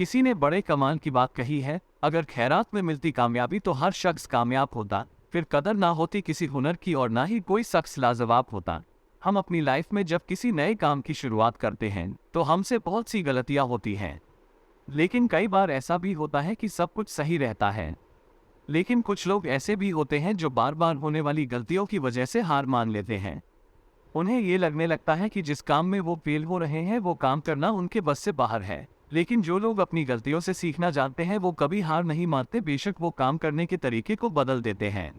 किसी ने बड़े कमाल की बात कही है, अगर खैरात में मिलती कामयाबी तो हर शख्स कामयाब होता, फिर कदर ना होती किसी हुनर की और ना ही कोई शख्स लाजवाब होता। हम अपनी लाइफ में जब किसी नए काम की शुरुआत करते हैं तो हमसे बहुत सी गलतियां होती हैं, लेकिन कई बार ऐसा भी होता है कि सब कुछ सही रहता है। लेकिन कुछ लोग ऐसे भी होते हैं जो बार बार होने वाली गलतियों की वजह से हार मान लेते हैं। उन्हें ये लगने लगता है कि जिस काम में वो फेल हो रहे हैं वो काम करना उनके बस से बाहर है। लेकिन जो लोग अपनी गलतियों से सीखना जानते हैं वो कभी हार नहीं मानते, बेशक वो काम करने के तरीके को बदल देते हैं।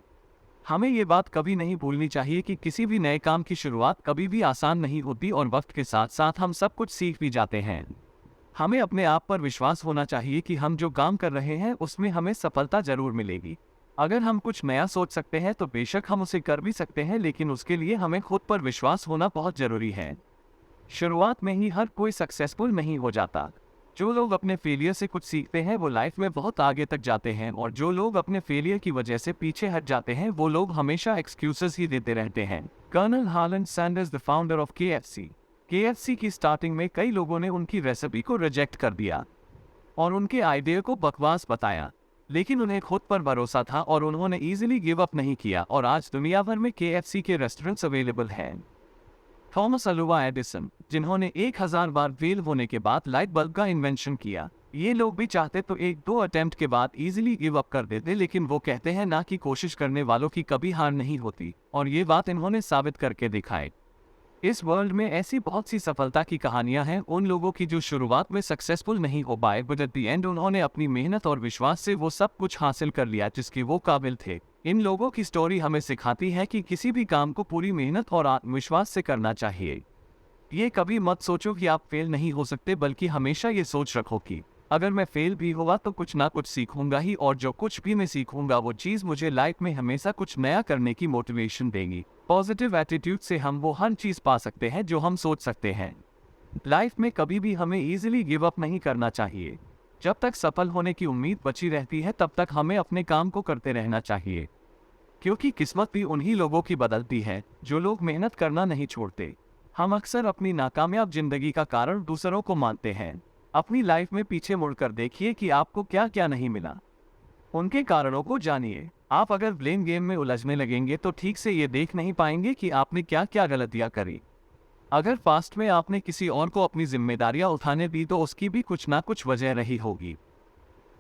हमें ये बात कभी नहीं भूलनी चाहिए कि किसी भी नए काम की शुरुआत कभी भी आसान नहीं होती और वक्त के साथ साथ हम सब कुछ सीख भी जाते हैं। हमें अपने आप पर विश्वास होना चाहिए कि हम जो काम कर रहे हैं उसमें हमें सफलता जरूर मिलेगी। अगर हम कुछ नया सोच सकते हैं तो बेशक हम उसे कर भी सकते हैं, लेकिन उसके लिए हमें खुद पर विश्वास होना बहुत जरूरी है। शुरुआत में ही हर कोई सक्सेसफुल नहीं हो जाता। जो लोग अपने फेलियर से कुछ सीखते हैं वो लाइफ में बहुत आगे तक जाते हैं, और जो लोग अपने फेलियर की वजह से पीछे हट जाते हैं वो लोग हमेशा एक्सक्यूजेस ही देते रहते हैं। Colonel Harlan Sanders, the founder of KFC की स्टार्टिंग में कई लोगों ने उनकी रेसिपी को रिजेक्ट कर दिया और उनके आइडिया को बकवास बताया, लेकिन उन्हें खुद पर भरोसा था और उन्होंने इजीली गिव अप नहीं किया, और आज दुनिया भर में KFC के रेस्टोरेंट्स अवेलेबल हैं। थॉमस अल्वा एडिसन, जिन्होंने 1000 बार फेल होने के बाद लाइट बल्ब का इन्वेंशन किया, ये लोग भी चाहते तो एक दो अटेम्प्ट के बाद इजीली गिव अप कर देते, लेकिन वो कहते हैं ना कि कोशिश करने वालों की कभी हार नहीं होती, और ये बात इन्होंने साबित करके दिखाए। इस वर्ल्ड में ऐसी बहुत सी सफलता की कहानियां हैं उन लोगों की जो शुरुआत में सक्सेसफुल नहीं हो पाए, बट एट द एंड उन्होंने अपनी मेहनत और विश्वास से वो सब कुछ हासिल कर लिया जिसके वो काबिल थे। इन लोगों की स्टोरी हमें सिखाती है कि किसी भी काम को पूरी मेहनत और आत्मविश्वास से करना चाहिए। ये कभी मत सोचो कि आप फेल नहीं हो सकते, बल्कि हमेशा ये सोच रखो कि अगर मैं फेल भी हुआ तो कुछ ना कुछ सीखूंगा ही, और जो कुछ भी मैं सीखूंगा वो चीज़ मुझे लाइफ में हमेशा कुछ नया करने की मोटिवेशन देगी। पॉजिटिव एटीट्यूड से हम वो हर चीज़ पा सकते हैं जो हम सोच सकते हैं। लाइफ में कभी भी हमें इजीली गिव अप नहीं करना चाहिए। जब तक सफल होने की उम्मीद बची रहती है तब तक हमें अपने काम को करते रहना चाहिए, क्योंकि किस्मत भी उन्हीं लोगों की बदलती है जो लोग मेहनत करना नहीं छोड़ते। हम अक्सर अपनी नाकामयाब जिंदगी का कारण दूसरों को मानते हैं। अपनी लाइफ में पीछे मुड़कर देखिए कि आपको क्या क्या नहीं मिला, उनके कारणों को जानिए। आप अगर ब्लेम गेम में उलझने लगेंगे तो ठीक से ये देख नहीं पाएंगे कि आपने क्या क्या गलतियां करी। अगर पास्ट में आपने किसी और को अपनी जिम्मेदारियां उठाने दी तो उसकी भी कुछ ना कुछ वजह रही होगी,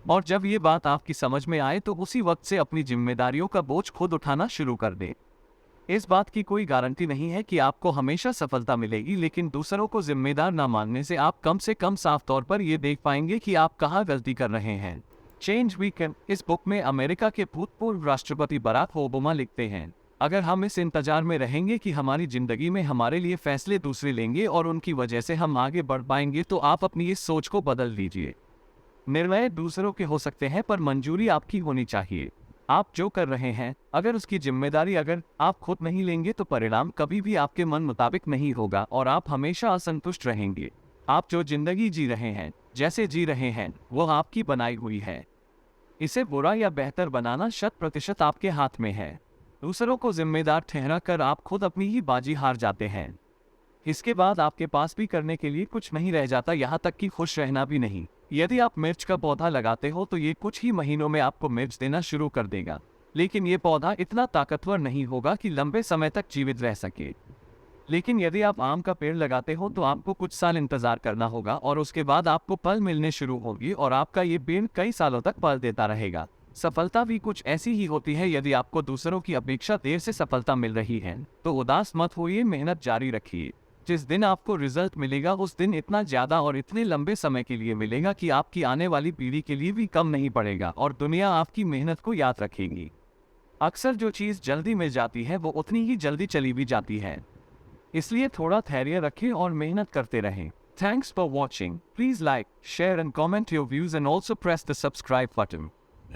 और जब ये बात आपकी समझ में आए तो उसी वक्त से अपनी जिम्मेदारियों का बोझ खुद उठाना शुरू कर दे। इस बात की कोई गारंटी नहीं है कि आपको हमेशा सफलता मिलेगी, लेकिन दूसरों को जिम्मेदार ना मानने से आप कम से कम साफ तौर पर यह देख पाएंगे कि आप कहाँ गलती कर रहे हैं। चेंज वी कैन, इस बुक में अमेरिका के भूतपूर्व राष्ट्रपति बराक ओबामा लिखते हैं, अगर हम इस इंतजार में रहेंगे कि हमारी जिंदगी में हमारे लिए फैसले दूसरे लेंगे और उनकी वजह से हम आगे बढ़ पाएंगे, तो आप अपनी इस सोच को बदल लीजिए। निर्णय दूसरों के हो सकते हैं पर मंजूरी आपकी होनी चाहिए। आप जो कर रहे हैं अगर उसकी जिम्मेदारी अगर आप खुद नहीं लेंगे तो परिणाम कभी भी आपके मन मुताबिक नहीं होगा और आप हमेशा असंतुष्ट रहेंगे। आप जो जिंदगी जी रहे हैं, जैसे जी रहे हैं, वो आपकी बनाई हुई है। इसे बुरा या बेहतर बनाना 100% आपके हाथ में है। दूसरों को जिम्मेदार ठहरा कर आप खुद अपनी ही बाजी हार जाते हैं। इसके बाद आपके पास भी करने के लिए कुछ नहीं रह जाता, यहाँ तक कि खुश रहना भी नहीं। यदि आप मिर्च का पौधा लगाते हो तो ये कुछ ही महीनों में आपको मिर्च देना शुरू कर देगा, लेकिन ये पौधा इतना ताकतवर नहीं होगा कि लंबे समय तक जीवित रह सके। लेकिन यदि आप आम का पेड़ लगाते हो तो आपको कुछ साल इंतजार करना होगा और उसके बाद आपको फल मिलने शुरू होगी और आपका ये पेड़ कई सालों तक फल देता रहेगा। सफलता भी कुछ ऐसी ही होती है। यदि आपको दूसरों की अपेक्षा देर से सफलता मिल रही है तो उदास मत होइए, मेहनत जारी रखिए। जिस दिन आपको रिजल्ट मिलेगा उस दिन इतना ज्यादा और इतने लंबे समय के लिए मिलेगा कि आपकी आने वाली पीढ़ी के लिए भी कम नहीं पड़ेगा और दुनिया आपकी मेहनत को याद रखेगी। अक्सर जो चीज़ जल्दी मिल जाती है वो उतनी ही जल्दी चली भी जाती है, इसलिए थोड़ा धैर्य रखें और मेहनत करते रहें। Thanks for watching. Please like, share and comment your views and also press the subscribe button.